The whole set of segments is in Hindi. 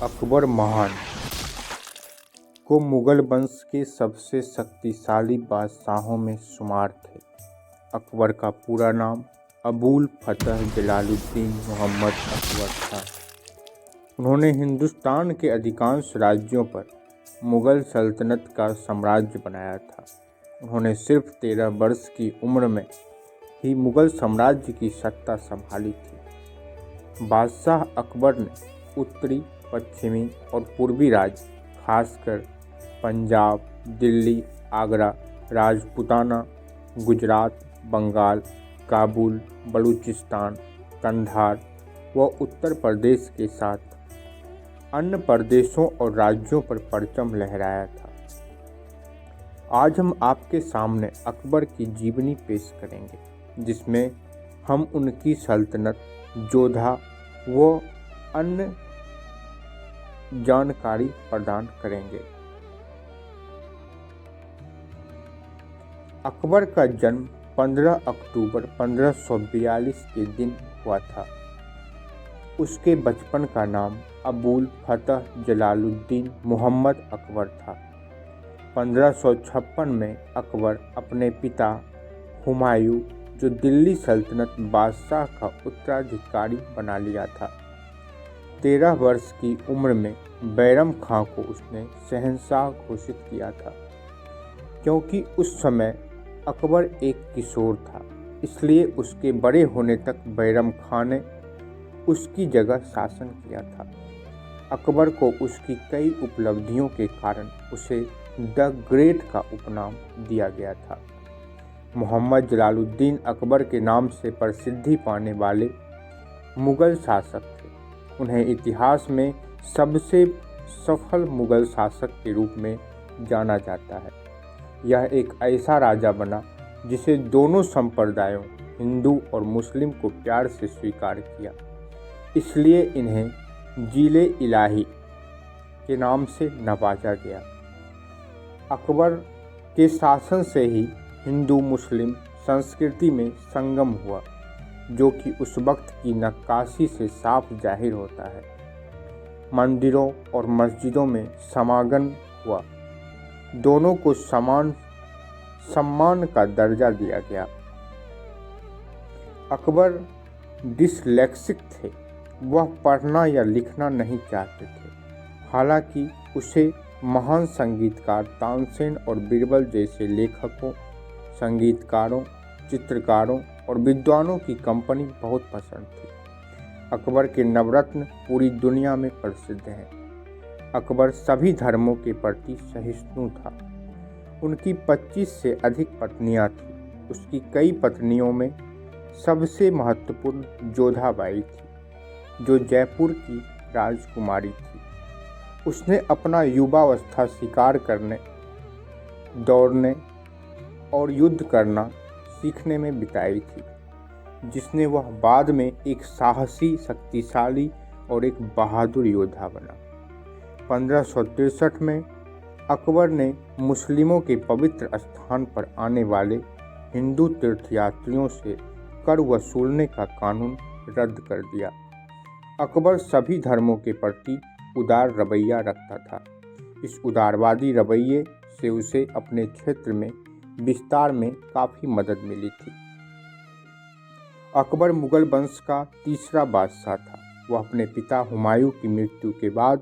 अकबर महान को मुगल वंश के सबसे शक्तिशाली बादशाहों में शुमार थे। अकबर का पूरा नाम अबुल फतह जलालुद्दीन मोहम्मद अकबर था। उन्होंने हिंदुस्तान के अधिकांश राज्यों पर मुगल सल्तनत का साम्राज्य बनाया था। उन्होंने सिर्फ 13 वर्ष की उम्र में ही मुगल साम्राज्य की सत्ता संभाली थी। बादशाह अकबर ने उत्तरी, पश्चिमी और पूर्वी राज्य, खासकर पंजाब, दिल्ली, आगरा, राजपूताना, गुजरात, बंगाल, काबुल, बलूचिस्तान, कंधार व उत्तर प्रदेश के साथ अन्य प्रदेशों और राज्यों पर परचम लहराया था। आज हम आपके सामने अकबर की जीवनी पेश करेंगे, जिसमें हम उनकी सल्तनत, योद्धा व अन्य जानकारी प्रदान करेंगे। अकबर का जन्म 15 अक्टूबर 1542 के दिन हुआ था। उसके बचपन का नाम अबुल फतह जलालुद्दीन मोहम्मद अकबर था। 1556 में अकबर अपने पिता हुमायूं, जो दिल्ली सल्तनत बादशाह का उत्तराधिकारी बना लिया था। 13 वर्ष की उम्र में बैरम खां को उसने शहंशाह घोषित किया था। क्योंकि उस समय अकबर एक किशोर था, इसलिए उसके बड़े होने तक बैरम खां ने उसकी जगह शासन किया था। अकबर को उसकी कई उपलब्धियों के कारण उसे द ग्रेट का उपनाम दिया गया था। मोहम्मद जलालुद्दीन अकबर के नाम से प्रसिद्धि पाने वाले मुगल शासक थे। उन्हें इतिहास में सबसे सफल मुगल शासक के रूप में जाना जाता है। यह एक ऐसा राजा बना जिसे दोनों संप्रदायों, हिंदू और मुस्लिम को प्यार से स्वीकार किया। इसलिए इन्हें जिले इलाही के नाम से नवाजा गया। अकबर के शासन से ही हिंदू मुस्लिम संस्कृति में संगम हुआ, जो कि उस वक्त की नक्काशी से साफ जाहिर होता है। मंदिरों और मस्जिदों में समागम हुआ। दोनों को समान सम्मान का दर्जा दिया गया। अकबर डिसलेक्सिक थे। वह पढ़ना या लिखना नहीं चाहते थे। हालांकि उसे महान संगीतकार तानसेन और बीरबल जैसे लेखकों, संगीतकारों, चित्रकारों और विद्वानों की कंपनी बहुत पसंद थी। अकबर के नवरत्न पूरी दुनिया में प्रसिद्ध हैं। अकबर सभी धर्मों के प्रति सहिष्णु था। उनकी 25 से अधिक पत्नियां थीं। उसकी कई पत्नियों में सबसे महत्वपूर्ण जोधाबाई थी, जो जयपुर की राजकुमारी थी। उसने अपना युवावस्था शिकार करने, दौड़ने और युद्ध करना सीखने में बिताई थी, जिसने वह बाद में एक साहसी, शक्तिशाली और एक बहादुर योद्धा बना। 1563 में अकबर ने मुस्लिमों के पवित्र स्थान पर आने वाले हिंदू तीर्थयात्रियों से कर वसूलने का कानून रद्द कर दिया। अकबर सभी धर्मों के प्रति उदार रवैया रखता था। इस उदारवादी रवैये से उसे अपने क्षेत्र में विस्तार में काफ़ी मदद मिली थी। अकबर मुगल वंश का तीसरा बादशाह था। वह अपने पिता हुमायूं की मृत्यु के बाद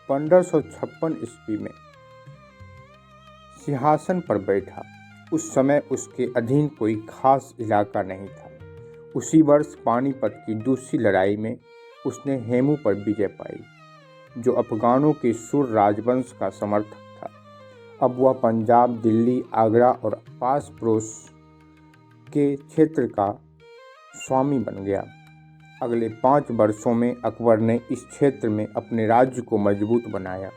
1556 ईस्वी में सिंहासन पर बैठा। उस समय उसके अधीन कोई खास इलाका नहीं था। उसी वर्ष पानीपत की दूसरी लड़ाई में उसने हेमू पर विजय पाई, जो अफगानों के सुर राजवंश का समर्थक था। अब वह पंजाब, दिल्ली, आगरा और पास पड़ोस के क्षेत्र का स्वामी बन गया। अगले 5 वर्षों में अकबर ने इस क्षेत्र में अपने राज्य को मजबूत बनाया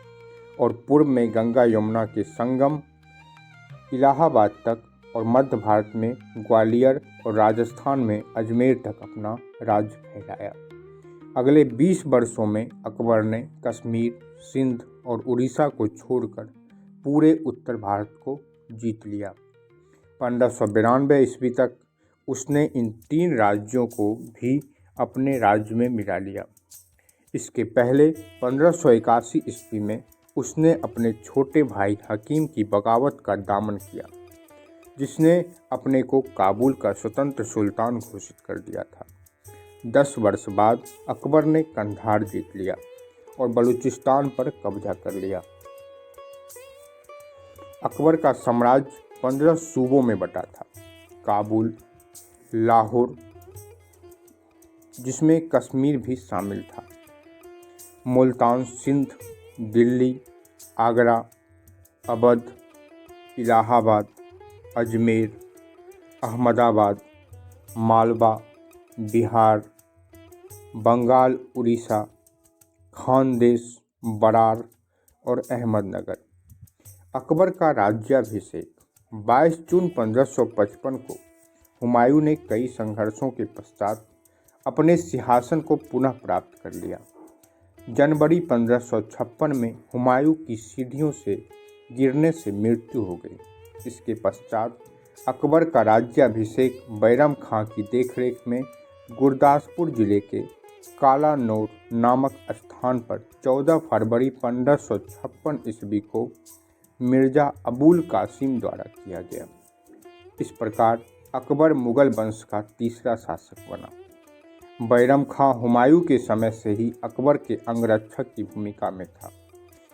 और पूर्व में गंगा यमुना के संगम इलाहाबाद तक और मध्य भारत में ग्वालियर और राजस्थान में अजमेर तक अपना राज्य फैलाया। अगले 20 वर्षों में अकबर ने कश्मीर, सिंध और उड़ीसा को छोड़कर पूरे उत्तर भारत को जीत लिया। 1592 ईस्वी तक उसने इन 3 राज्यों को भी अपने राज्य में मिला लिया। इसके पहले 1581 ईस्वी में उसने अपने छोटे भाई हकीम की बगावत का दामन किया, जिसने अपने को काबुल का स्वतंत्र सुल्तान घोषित कर दिया था। 10 वर्ष बाद अकबर ने कंधार जीत लिया और बलूचिस्तान पर कब्जा कर लिया। अकबर का साम्राज्य 15 सूबों में बटा था। काबुल, लाहौर, जिसमें कश्मीर भी शामिल था, मुल्तान, सिंध, दिल्ली, आगरा, अवध, इलाहाबाद, अजमेर, अहमदाबाद, मालवा, बिहार, बंगाल, उड़ीसा, खानदेश, बरार और अहमदनगर। अकबर का राज्याभिषेक 22 जून 1555 को हुमायूं ने कई संघर्षों के पश्चात अपने सिंहासन को पुनः प्राप्त कर लिया। जनवरी 1556 में हुमायूं की सीढ़ियों से गिरने से मृत्यु हो गई। इसके पश्चात अकबर का राज्याभिषेक बैरम खां की देखरेख में गुरदासपुर जिले के कालानौर नामक स्थान पर 14 फरवरी 1556 ईस्वी को मिर्जा अबुल कासिम द्वारा किया गया। इस प्रकार अकबर मुगल वंश का तीसरा शासक बना। बैरम खां हुमायूं के समय से ही अकबर के अंगरक्षक की भूमिका में था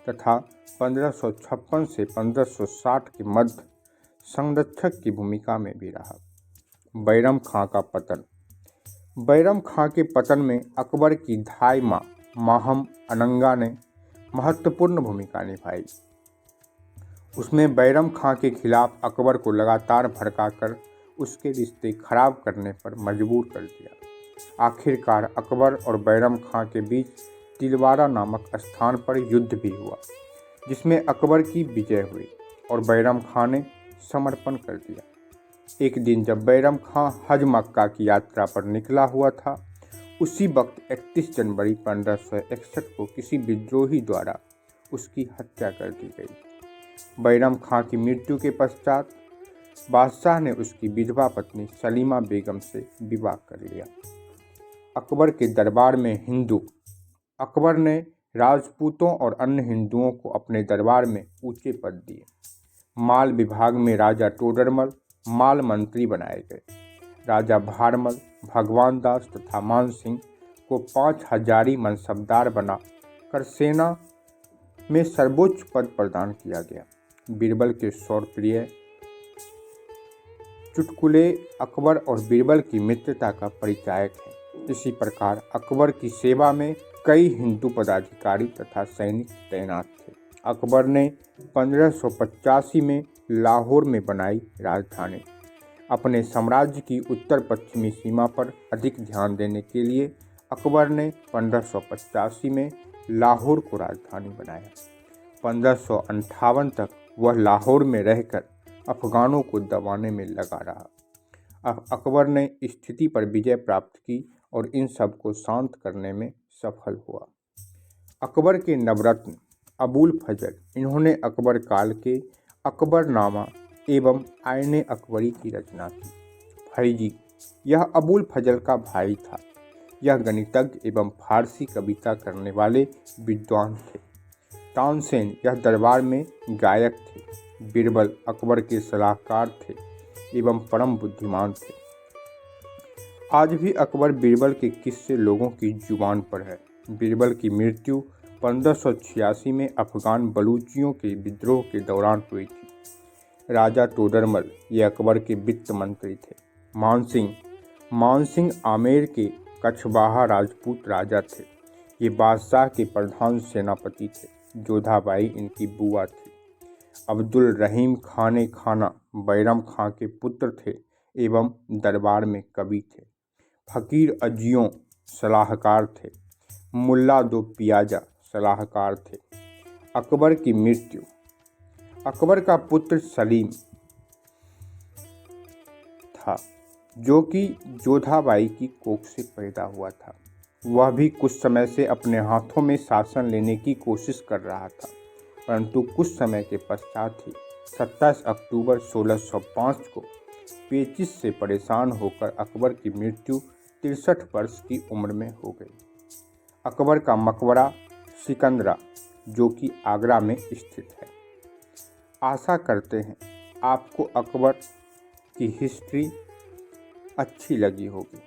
तथा 1556 से 1560 के मध्य संरक्षक की भूमिका में भी रहा। बैरम खां का पतन। बैरम खां के पतन में अकबर की धाई मां माहम अनंगा ने महत्वपूर्ण भूमिका निभाई। उसने बैरम खां के खिलाफ अकबर को लगातार भड़काकर उसके रिश्ते खराब करने पर मजबूर कर दिया। आखिरकार अकबर और बैरम खां के बीच तिलवारा नामक स्थान पर युद्ध भी हुआ, जिसमें अकबर की विजय हुई और बैरम खां ने समर्पण कर दिया। एक दिन जब बैरम खां हज मक्का की यात्रा पर निकला हुआ था, उसी वक्त 31 जनवरी 1561 को किसी विद्रोही द्वारा उसकी हत्या कर दी गई। बैरम खां की मृत्यु के पश्चात बादशाह ने उसकी विधवा पत्नी सलीमा बेगम से विवाह कर लिया। अकबर के दरबार में हिंदू। अकबर ने राजपूतों और अन्य हिंदुओं को अपने दरबार में ऊंचे पद दिए। माल विभाग में राजा टोडरमल माल मंत्री बनाए गए। राजा भारमल, भगवान दास तथा मान सिंह को 5 हजारी मनसबदार बना कर सेना में सर्वोच्च पद प्रदान किया गया। बीरबल के शौर्यप्रिय चुटकुले अकबर और बीरबल की मित्रता का परिचायक है। इसी प्रकार अकबर की सेवा में कई हिंदू पदाधिकारी तथा सैनिक तैनात थे। अकबर ने 1585 में लाहौर में बनाई राजधानी। अपने साम्राज्य की उत्तर पश्चिमी सीमा पर अधिक ध्यान देने के लिए अकबर ने 1585 में लाहौर को राजधानी बनाया। 1558 तक वह लाहौर में रहकर अफगानों को दबाने में लगा रहा। अकबर ने स्थिति पर विजय प्राप्त की और इन सब को शांत करने में सफल हुआ। अकबर के नवरत्न अबुल फजल। इन्होंने अकबर काल के अकबरनामा एवं आईने अकबरी की रचना की। फैजी, यह अबुल फजल का भाई था। यह गणितज्ञ एवं फारसी कविता करने वाले विद्वान थे। तानसेन, यह दरबार में गायक थे। बीरबल अकबर के सलाहकार थे एवं परम बुद्धिमान थे। आज भी अकबर बीरबल के किस्से लोगों की जुबान पर है। बीरबल की मृत्यु 1586 में अफगान बलूचियों के विद्रोह के दौरान हुई थी। राजा टोडरमल, ये अकबर के वित्त मंत्री थे। मानसिंह आमेर के कछवाहा राजपूत राजा थे। ये बादशाह के प्रधान सेनापति थे। जोधाबाई इनकी बुआ थी। अब्दुल रहीम खाने खाना बैरम खां के पुत्र थे एवं दरबार में कवि थे। फकीर अजियों सलाहकार थे। मुल्ला दो पियाजा सलाहकार थे। अकबर की मृत्यु। अकबर का पुत्र सलीम था, जो कि जोधाबाई की कोख से पैदा हुआ था। वह भी कुछ समय से अपने हाथों में शासन लेने की कोशिश कर रहा था, परंतु कुछ समय के पश्चात ही 27 अक्टूबर 1605 को पेचिश से परेशान होकर अकबर की मृत्यु 63 वर्ष की उम्र में हो गई। अकबर का मकबरा सिकंदरा, जो कि आगरा में स्थित है। आशा करते हैं आपको अकबर की हिस्ट्री अच्छी लगी होगी।